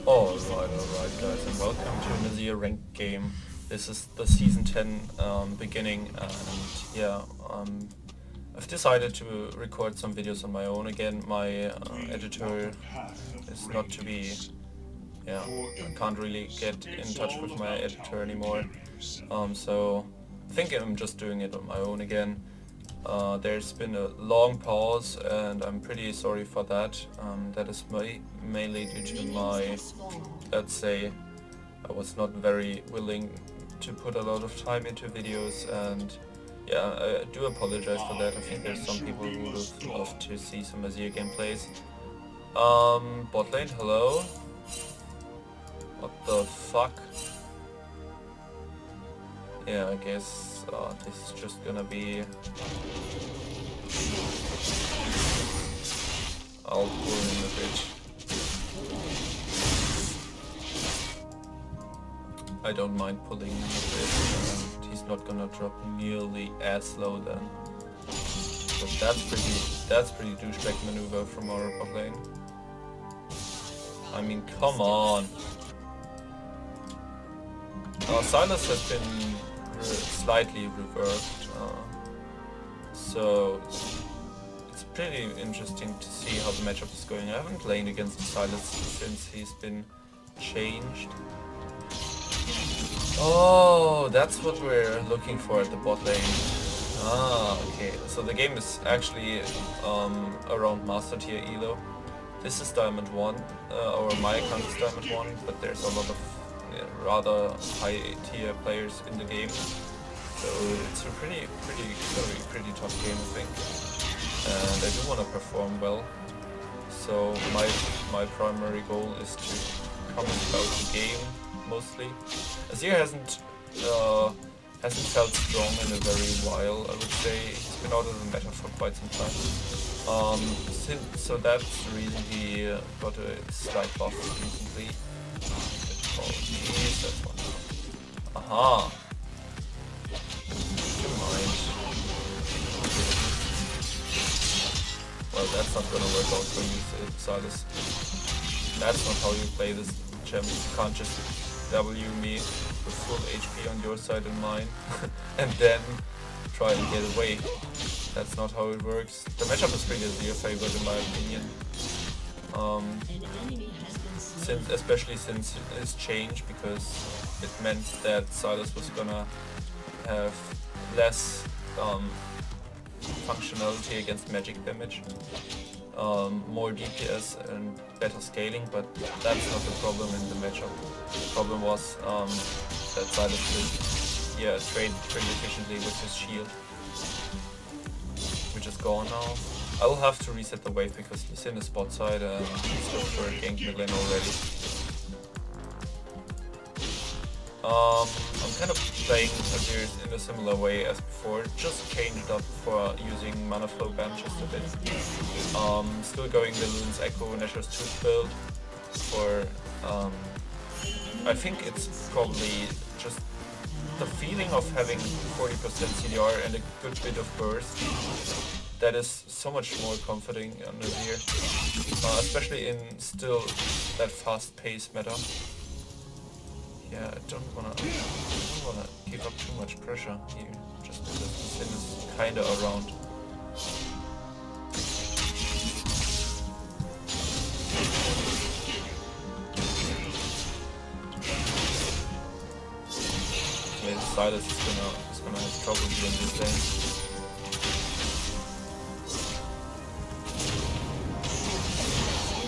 Alright guys, and welcome to an Azir ranked game. This is the season 10 beginning, and yeah, I've decided to record some videos on my own again. My editor is not to be, I can't really get in touch with my editor anymore, so I think I'm just doing it on my own again. There's been a long pause and I'm pretty sorry for that. That is mainly due to my, let's say, I was not very willing to put a lot of time into videos, and yeah, I do apologize for that. I think there's some people who would have loved to see some Azir gameplays. Bot lane, hello? What the fuck? Yeah, I guess this is just gonna be... I'll pull in the bridge. I don't mind pulling in the bridge, and he's not gonna drop nearly as low then. But that's pretty douchebag maneuver from our bot lane. I mean, come on. Sylas has been slightly reversed, so it's pretty interesting to see how the matchup is going. I haven't played against Sylas since he's been changed. Oh, that's what we're looking for at the bot lane. Ah, okay. So the game is actually around Master Tier Elo. This is Diamond 1, or my account is Diamond 1, but there's a lot of rather high tier players in the game. So it's a pretty tough game, I think. And I do want to perform well. So my primary goal is to comment about the game mostly. Azir hasn't felt strong in a very while, I would say. He's been out of the meta for quite some time. So that's the reason he got a slight buff recently. Oh jeez, that's one. Aha! Never mind. Well, that's not gonna work out for you, Sylas. That's not how you play this gem. You can't just W me with full HP on your side and mine, and then try and get away. That's not how it works. The matchup is pretty Azir favored in my opinion. Especially since his change, because it meant that Sylas was gonna have less functionality against magic damage, more DPS and better scaling, but that's not the problem in the matchup. The problem was that Sylas did trade pretty efficiently with his shield, which is gone now. I will have to reset the wave because he's in the spot side and he's looking for a gank mid lane already. I'm kind of playing Azir in a similar way as before, just changed up for using mana flow ban just a bit. Still going the Lune's Echo Nashor's Tooth build for, I think it's probably just the feeling of having 40% CDR and a good bit of burst. That is so much more comforting on Azir, especially in still that fast-paced meta. Yeah, I don't wanna give up too much pressure here, just because the Sin is kinda around. Yeah, Sylas is gonna have trouble here in this lane.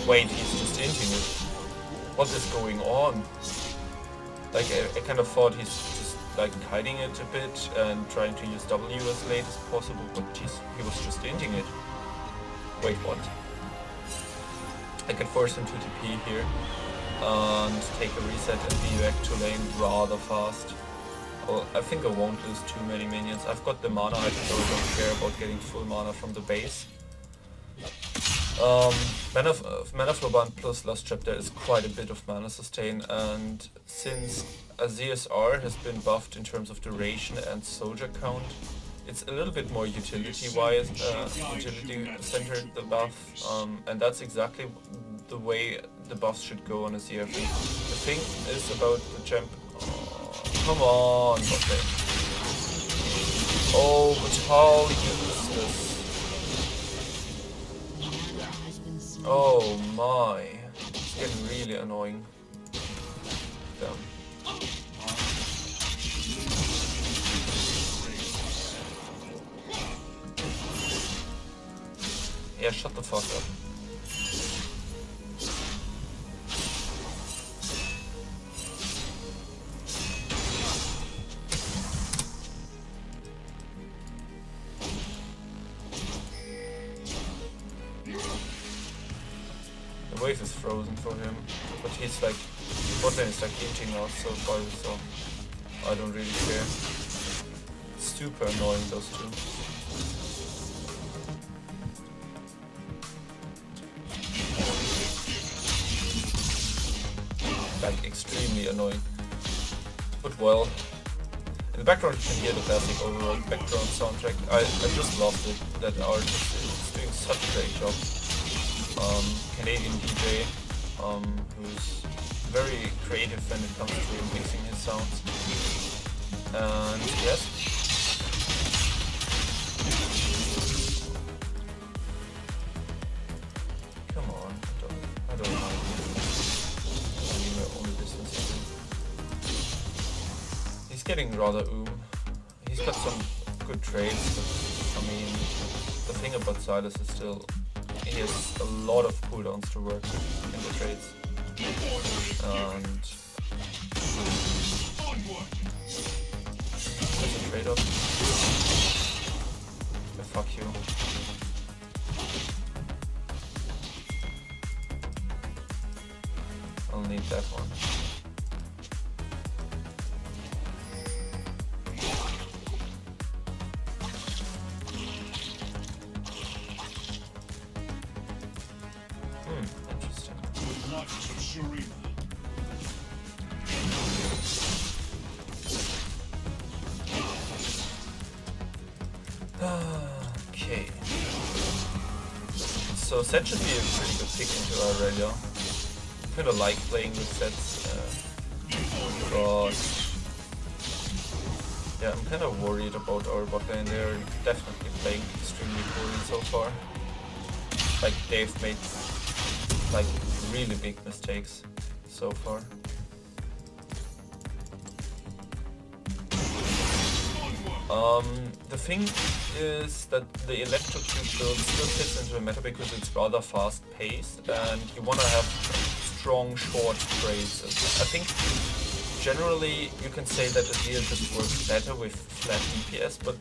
Wait, he's just inting it. What is going on? Like, I kind of thought he's just like hiding it a bit and trying to use W as late as possible, but he was just inting it. Wait, what? I can force him to TP here and take a reset and be back to lane rather fast. Well, I think I won't lose too many minions. I've got the mana, I don't care about getting full mana from the base. Mana Flow Band plus Last Chapter is quite a bit of mana sustain, and since Azir's R has been buffed in terms of duration and soldier count, it's a little bit more utility-wise, utility-centered, the buff, and that's exactly the way the buffs should go on Azir. The thing is about the champ. Oh, come on, bot lane. Oh, but how useless. Oh my. It's getting really annoying. Damn. Yeah, shut the fuck up. The wave is frozen for him, but he's like, bot lane is like eating us so far, so I don't really care. Super annoying, those two. Like extremely annoying. But well, in the background you can hear the classic overall background soundtrack. I just loved it. That artist is doing such a great job. Canadian DJ, who's very creative when it comes to mixing his sounds. And yes. Come on, I don't mind. He's getting rather He's got some good trades, but I mean, the thing about Sylas is still he has a lot of cooldowns to work in the trades. And there's a trade-off. Yeah, fuck you. I'll need that one. Interesting. Okay. So Zed should be a pretty good pick into Aurelia. I kinda like playing with Zeds, but yeah, I'm kinda worried about our bot lane. They're definitely playing extremely poorly so far. Like they've made like really big mistakes so far. The thing is that the electrocute build still fits into the meta because it's rather fast paced and you want to have strong short trades. I think generally you can say that Azir just works better with flat DPS, but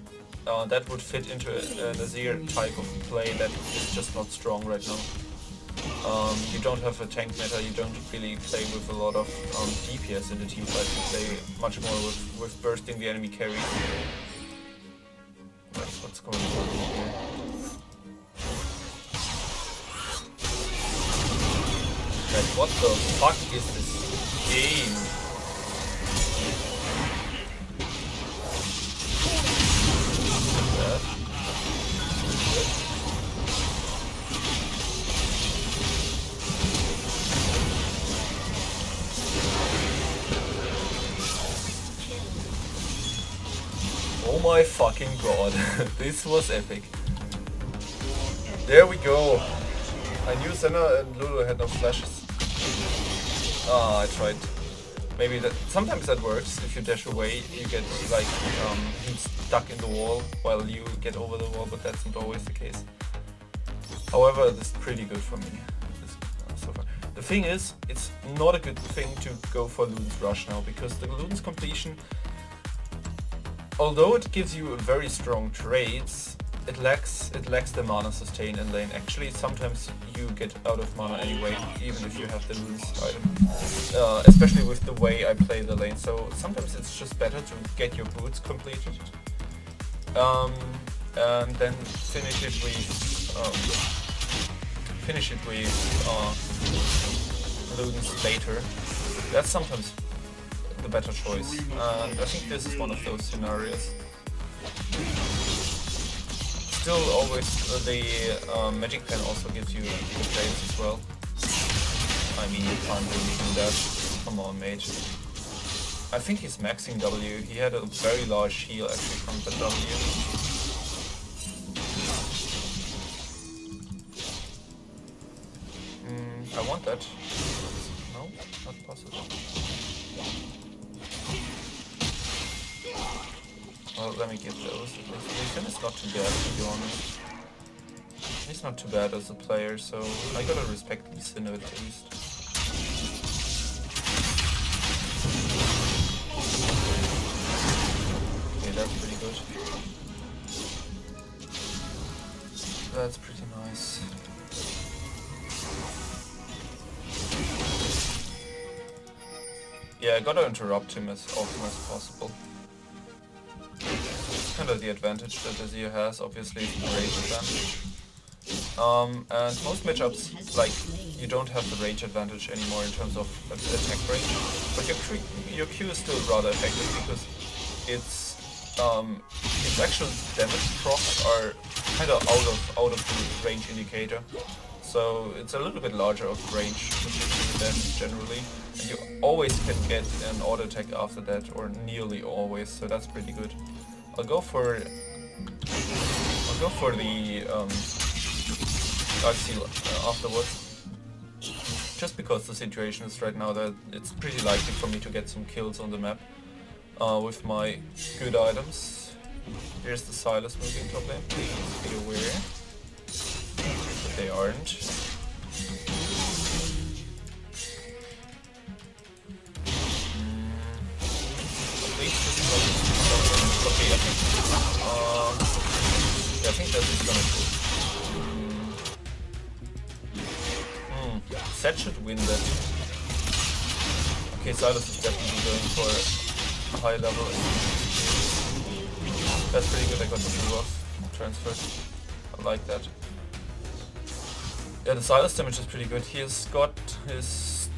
that would fit into an Azir type of play that is just not strong right now. You don't have a tank meta, you don't really play with a lot of DPS in the team fight, you play much more with bursting the enemy carry. What's going on here? Like, what the fuck is this game? Oh my fucking god, this was epic. There we go. I knew Senna and Lulu had no flashes. Ah, I tried. Maybe that. Sometimes that works. If you dash away, you get like him stuck in the wall while you get over the wall, but that's not always the case. However, this is pretty good for me so far. The thing is, it's not a good thing to go for Luden's Rush now, because the Luden's completion, although it gives you very strong trades, it lacks the mana sustain in lane. Actually, sometimes you get out of mana anyway, even if you have the Luden's item. Especially with the way I play the lane. So sometimes it's just better to get your boots completed, and then finish it with Luden's later. That's sometimes the better choice, and I think this is one of those scenarios. Still, always the magic pen also gives you good trades as well. I I mean, you can't really do that. Come on, mate. I think he's maxing W. He had a very large heal actually from the W. I want that. No, not possible. Well, let me give those. Lee is not too bad, to be honest. He's not too bad as a player, so I gotta respect Lee Sin at least. Okay, that's pretty good. That's pretty nice. Yeah, I gotta interrupt him as often as possible. Kind of the advantage that Azir has, obviously, is the range advantage. And most matchups, like, you don't have the range advantage anymore in terms of attack range, but your Q is still rather effective because its actual damage procs are kind of out of the range indicator. So it's a little bit larger of range than generally, and you always can get an auto attack after that, or nearly always. So that's pretty good. I'll go for the Dark Seal afterwards, just because the situation is right now that it's pretty likely for me to get some kills on the map with my good items. Here's the Sylas moving top lane. Please be aware. But they aren't. At least this is not okay, I think that is gonna do. Set should win that. Okay, Sylas is definitely going for a high level. That's pretty good, I got the blue off transfer. I like that. Yeah, the Sylas damage is pretty good. He has got his,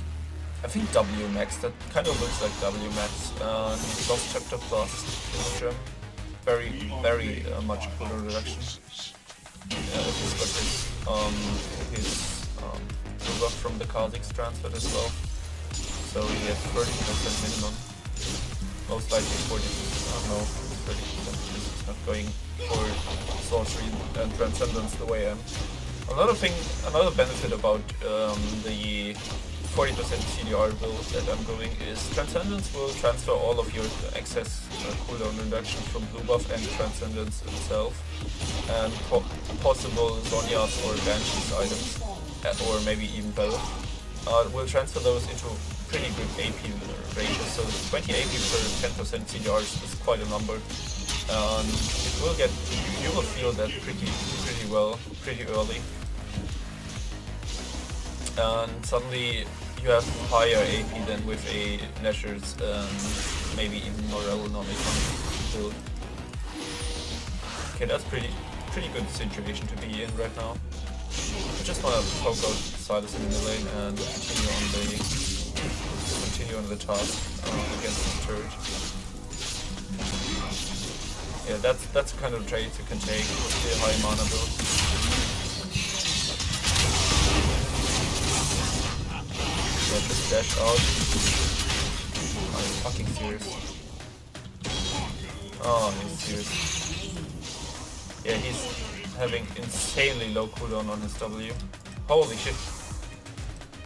I think, W max. That kind of looks like W max. He's lost chapter plus in the gem. Very much cooldown reduction. Yeah, he's got his blue buff from the Kha'Zix transfer as well. So he has 30% minimum. Most likely 40%. No, 30%. This is not going for sorcery and transcendence the way I am. Another benefit about the 40% CDR build that I'm going is Transcendence will transfer all of your excess cooldown reduction from blue buff and Transcendence itself, and possible Zhonya's or Banshee's items, or maybe even both. We'll transfer those into pretty good AP ratios, so 20 AP per 10% CDR is quite a number. And you will feel that pretty well, pretty early. And suddenly you have higher AP than with a Nashor's maybe even more aeronomic build. Okay, that's pretty good situation to be in right now. I just want to poke out Sylas in the lane and continue on the task against this turret. Yeah, that's the kind of trades you can take with the high mana build. Yeah, just dash out. Are you fucking serious? Oh, he's serious. Yeah, he's having insanely low cooldown on his W. Holy shit.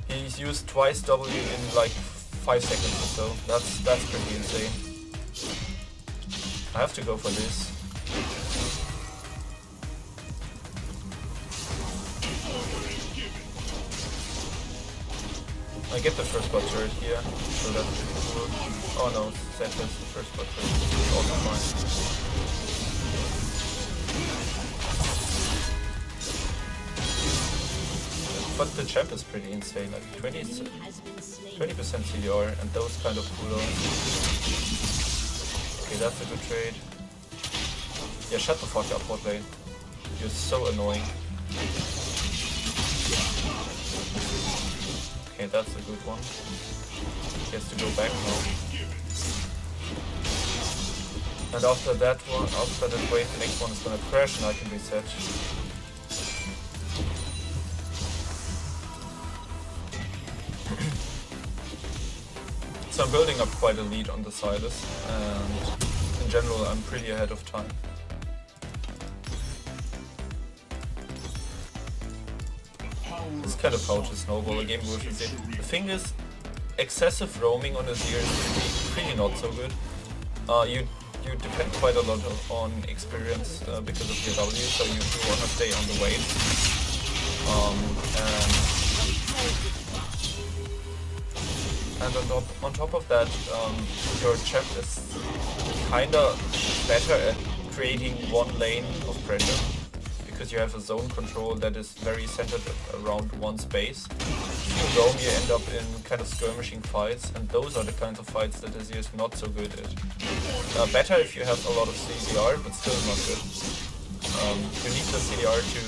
He's used twice W in like 5 seconds or so. That's pretty insane. I have to go for this. I get the first bot turret here, so that's pretty cool. Oh no, Sylas the first bot turret. It's also fine. But the champ is pretty insane, like 20% CDR and those kind of cooldowns. Okay, that's a good trade. Yeah, shut the fuck up, bot lane. You're so annoying. Okay, that's a good one. He has to go back now. And after that wave, the next one is gonna crash and I can reset. So I'm building up quite a lead on the Sylas, and in general I'm pretty ahead of time. This is kind of how to snowball a game with Azir. The thing is, excessive roaming on Azir is pretty not so good. You depend quite a lot on experience because of your W, so you want to stay on the wave. And on top of that, your champ is kinda better at creating one lane of pressure, because you have a zone control that is very centered around one space. If you roam, you end up in kind of skirmishing fights, and those are the kinds of fights that Azir is not so good at. Better if you have a lot of CDR, but still not good. You need the CDR to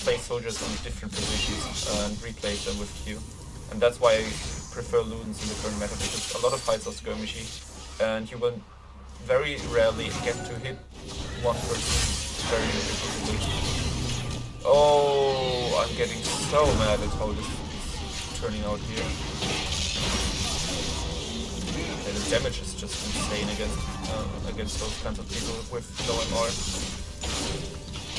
place soldiers on different positions and replace them with Q. And that's why I prefer Ludens in the current meta, because a lot of fights are skirmishy, and you will very rarely get to hit one person very repeatedly. Oh, I'm getting so mad at how this is turning out here. Yeah, the damage is just insane against those kinds of people with no MR.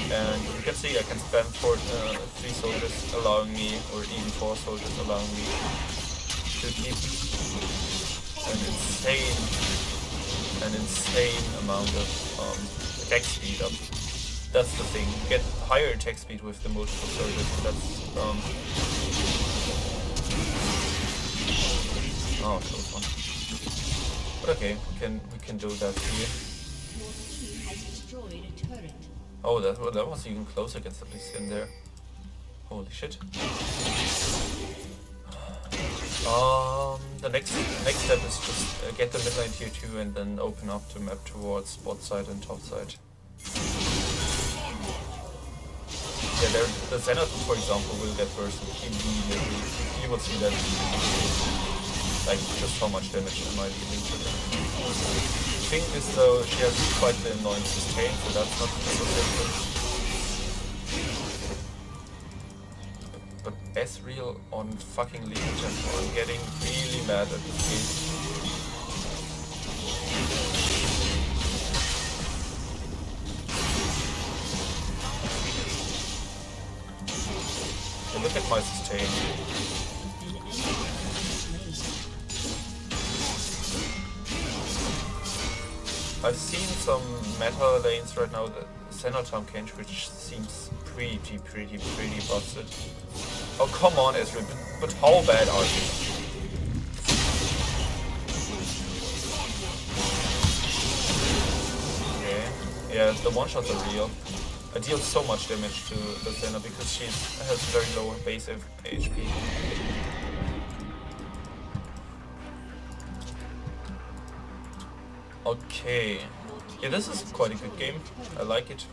And you can see I can spam for 3 soldiers allowing me, or even 4 soldiers allowing me to keep an insane amount of attack speed up. That's the thing. You get higher attack speed with the multiple soldiers. That's oh, close one. But okay, we can do that here. Oh, that was even closer against the Blitzskin there. Holy shit. The next step is just get the midline tier 2 and then open up the map towards bot side and top side. Yeah, the Zenith, for example, will get bursted immediately. You will see that, like, just how much damage it might be linked to them. The thing is though, she has quite the annoying sustain, so that's not so simple. But Ezreal on fucking League Champion, I'm getting really mad at this game. And look at my sustain. I've seen some meta lanes right now, the Xenotom Kench, which seems pretty busted. Oh, come on, Ezreal, but how bad are you? Okay, yeah, the one-shots are real. I deal so much damage to the Xena because she has very low base HP. Okay, yeah, this is quite a good game. I like it.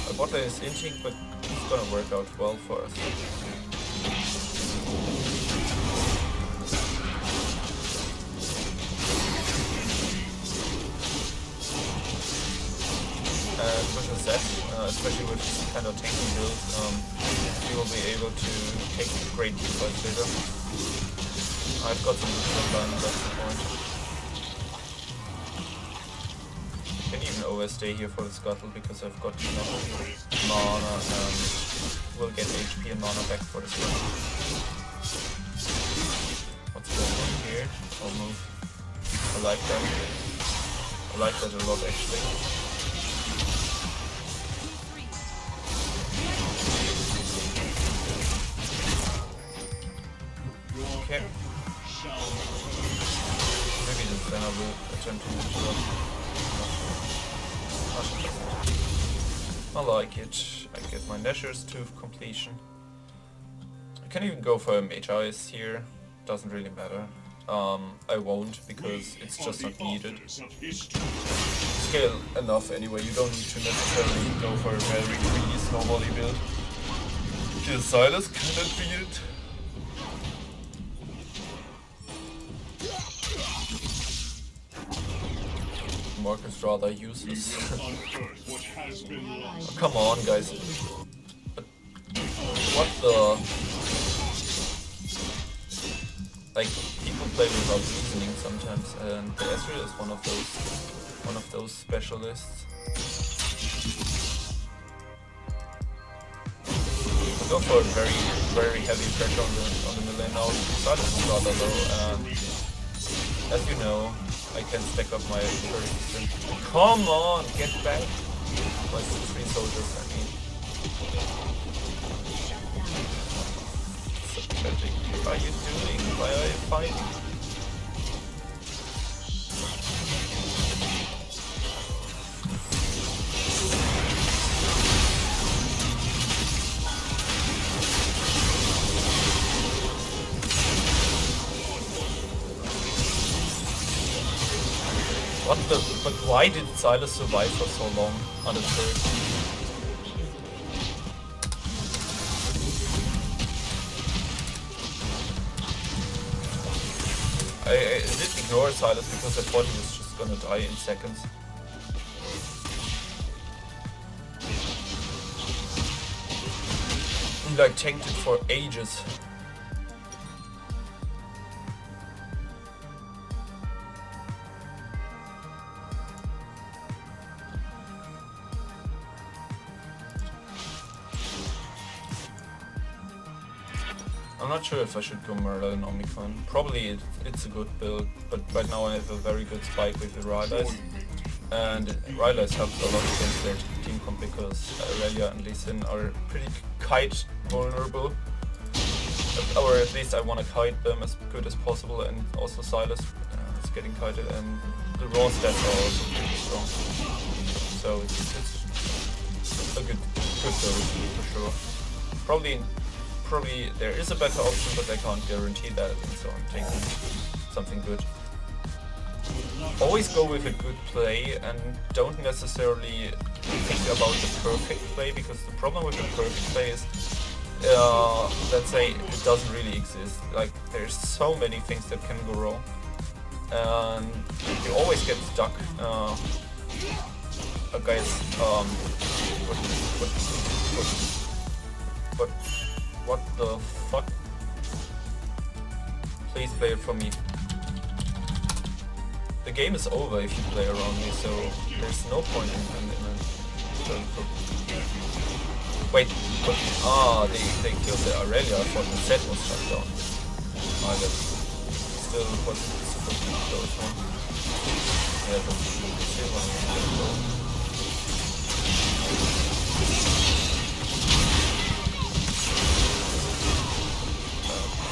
My bot lane is inting, but it's gonna work out well for us. And with a Zed, especially with kind of tanky build, we will be able to take great team fights later. I've got some line, that's the point. I can even overstay here for the scuttle because I've got enough mana and will get HP and mana back for the scuttle. What's going on here? I'll move. I like that. I like that a lot actually. Okay. Maybe the Senna will attempt to interrupt. I like it. I get my Nashor's to completion. I can even go for a Mage Eyes here. Doesn't really matter. I won't because it's just not needed. Scale enough anyway. You don't need to necessarily go for a very greedy snowbally build. The Sylas cannot beat it. Marcus rather useless. Oh, come on, guys. But what the? Like, people to play without seasoning sometimes, and the Azir is one of those specialists. Go for a very heavy pressure on the mid lane now. Sylas is rather low, and as you know, I can stack up my first. Come on, get back! My 3 soldiers, I mean. So pathetic. What are you doing? Why are you fighting? What the? But why did Sylas survive for so long on the turret? I did ignore Sylas because I thought he was just gonna die in seconds. He like tanked it for ages. I'm not sure if I should go Merlin Omicron. Probably it's a good build, but right now I have a very good spike with the Rylai's. And Rylai's helps a lot against their team comp because Aurelia and Lee Sin are pretty kite vulnerable. Or at least I want to kite them as good as possible, and also Sylas is getting kited, and the raw stats are also pretty strong. So it's a good build for sure. Probably there is a better option, but I can't guarantee that, and so I'm taking something good. Always go with a good play and don't necessarily think about the perfect play, because the problem with the perfect play is, let's say, it doesn't really exist. Like, there's so many things that can go wrong, and you always get stuck. Guys, what the fuck? Please play it for me. The game is over if you play around me, so there's no point in wait, but they killed the Aurelia. I thought the set was shut down. That still was supposed to be the close one. Yeah, but still was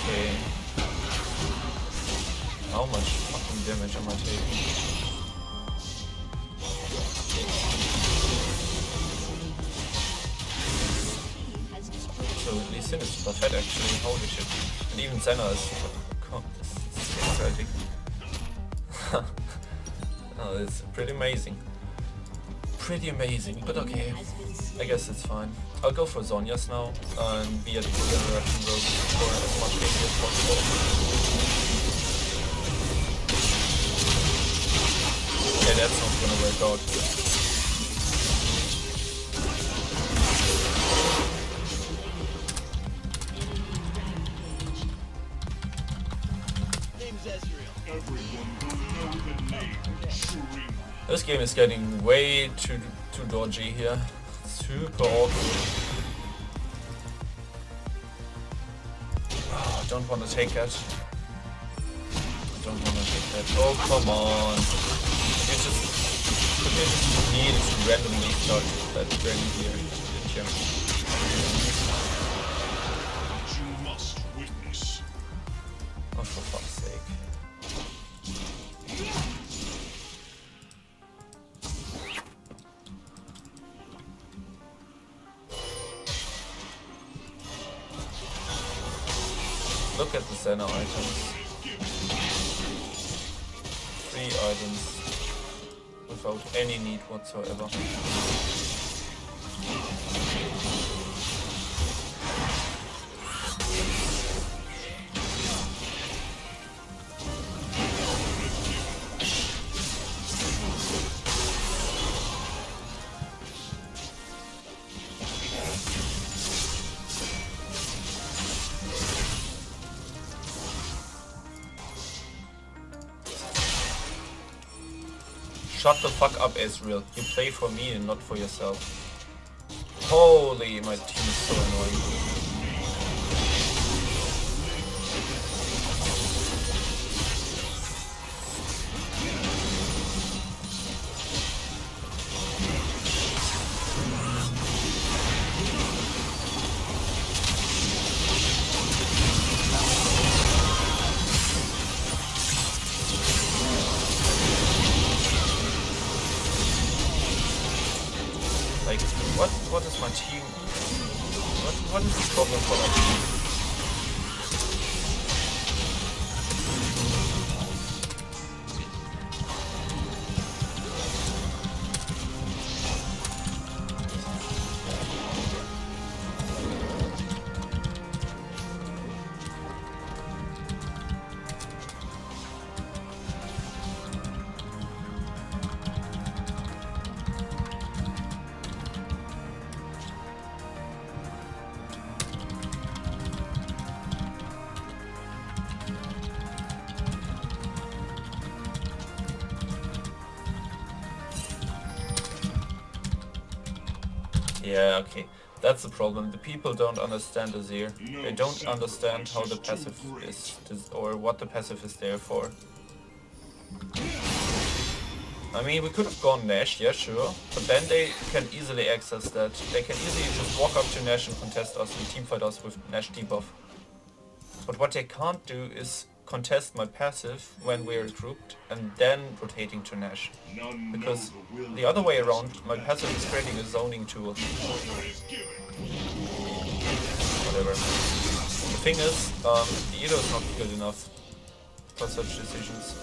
okay. How much fucking damage am I taking? So Lee Sin is super fat actually, holy shit. And even Senna is super. God, this is crazy. Oh, it's pretty amazing. Pretty amazing, but okay. I guess it's fine. I'll go for Zhonya's now and be at the interaction road for as much AP as possible. Okay, that's not gonna work out. This game is getting way too dodgy here. Super awkward. Oh, I don't want to take that. Oh, come on. You just need to randomly start that dragon here, didn't you? You must witness. Oh, for fuck's sake. Look at the center items. 3 items without any need whatsoever. Shut the fuck up, Ezreal. You play for me and not for yourself. Holy, my team is so annoying. Like, what is my team? What is the problem for my team? Yeah, okay. That's the problem. The people don't understand Azir. They don't understand how the passive is, or what the passive is there for. I mean, we could have gone Nash, yeah, sure. But then they can easily access that. They can easily just walk up to Nash and contest us and teamfight us with Nash debuff. But what they can't do is contest my passive when we're grouped and then rotating to Nash. Because the other way around, my passive is creating a zoning tool. Whatever. The thing is, the Edo is not good enough for such decisions.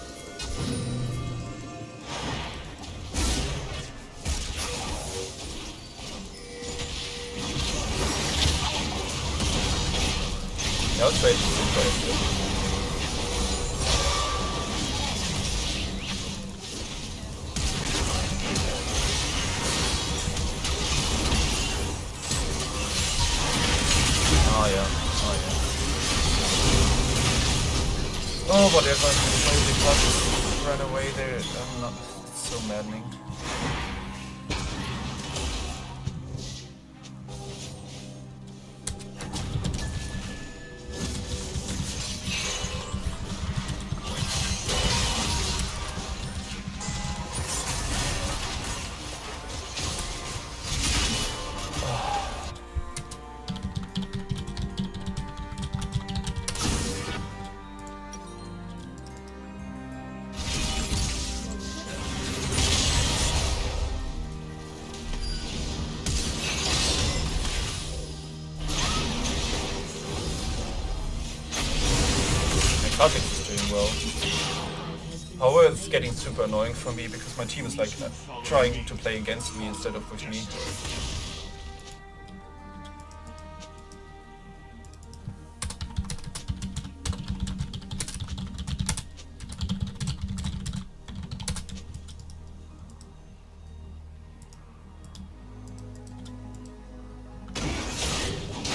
Yeah, I'll trade this. Oh, whatever. Holy fuck. Run away there. I'm not. It's so maddening. Kha'Zix is doing well. However, it's getting super annoying for me because my team is like trying to play against me instead of with me.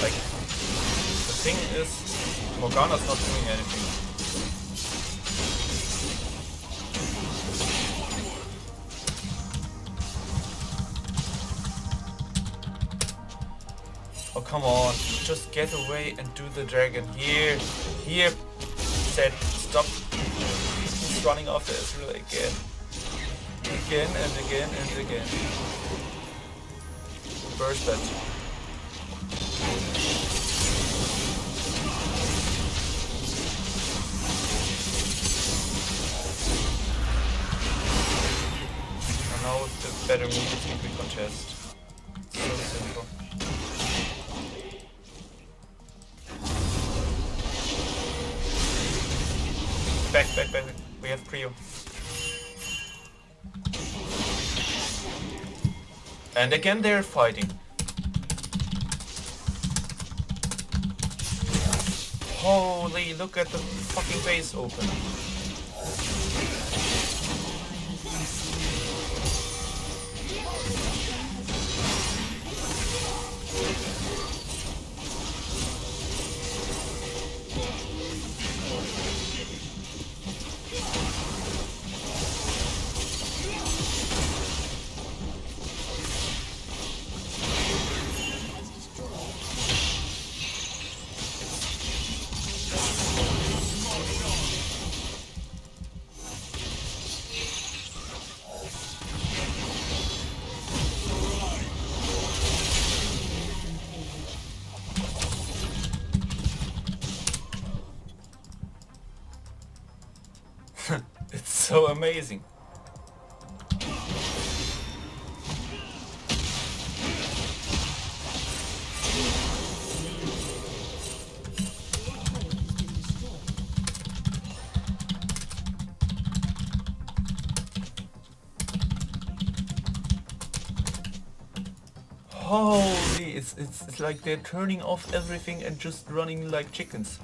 Like, the thing is, Morgana's not doing anything. Oh, come on. Just get away and do the dragon. Here. Said, stop. He's running after Ezreal again. Again and again and again. Burst that. And now the better move is if we contest. So simple. Back. We have Prio. And again they're fighting. Holy, look at the fucking base open. It's so amazing. Holy, it's like they're turning off everything and just running like chickens.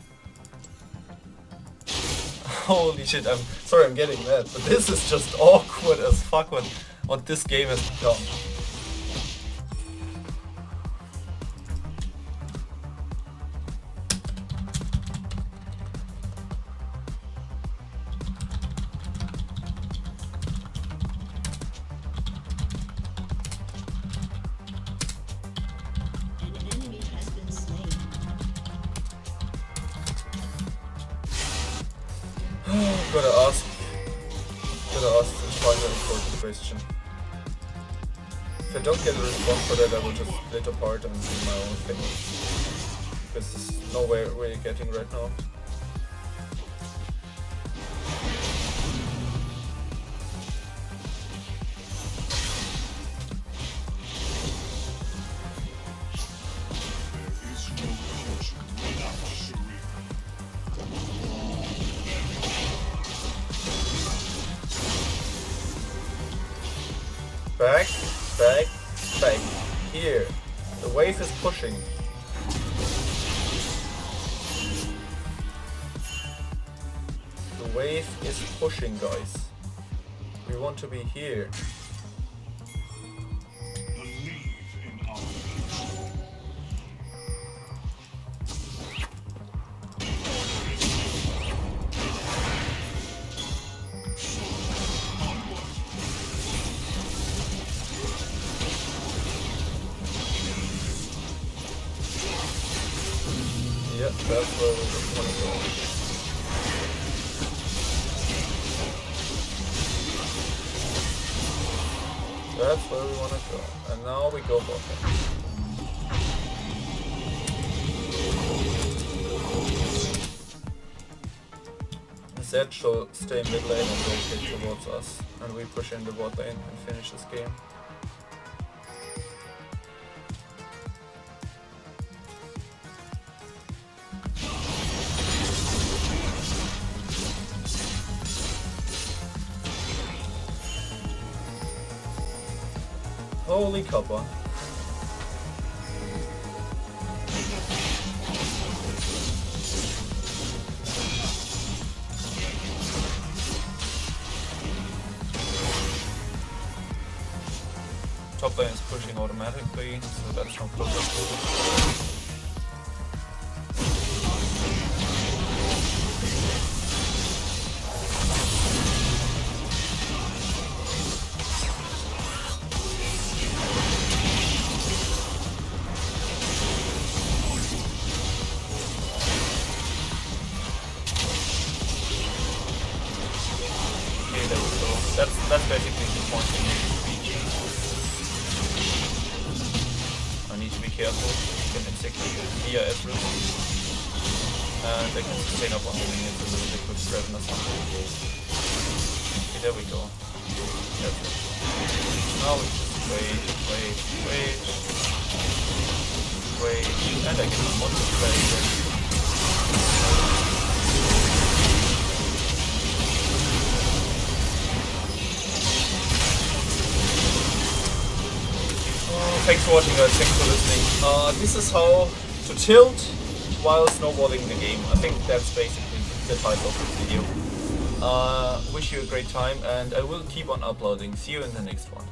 Holy shit, I'm sorry I'm getting mad, but this is just awkward as fuck what this game has become. Gotta ask the final important question. If I don't get a response for that, I will just split apart and do my own thing. Because there's nowhere we're getting right now. Back, back, back. Here. The wave is pushing. The wave is pushing, guys. We want to be here. Believe in our future. Yep, that's where we want to go. That's where we want to go. And now we go bottom. Zed shall stay mid lane and rotate towards us. And we push in the bot lane and finish this game. Holy copper. Top lane is pushing automatically, so that's no problem. That's basically the point you need to reach. I need to be careful. You can execute via Ezreal. And they can sustain up on the wing into the liquid Draven or something. Okay, there we go. That's it. Now we just wait, and I get one to play again. Thanks for watching, guys. Thanks for listening. This is how to tilt while snowballing the game. I think that's basically the title of this video. Wish you a great time, and I will keep on uploading. See you in the next one.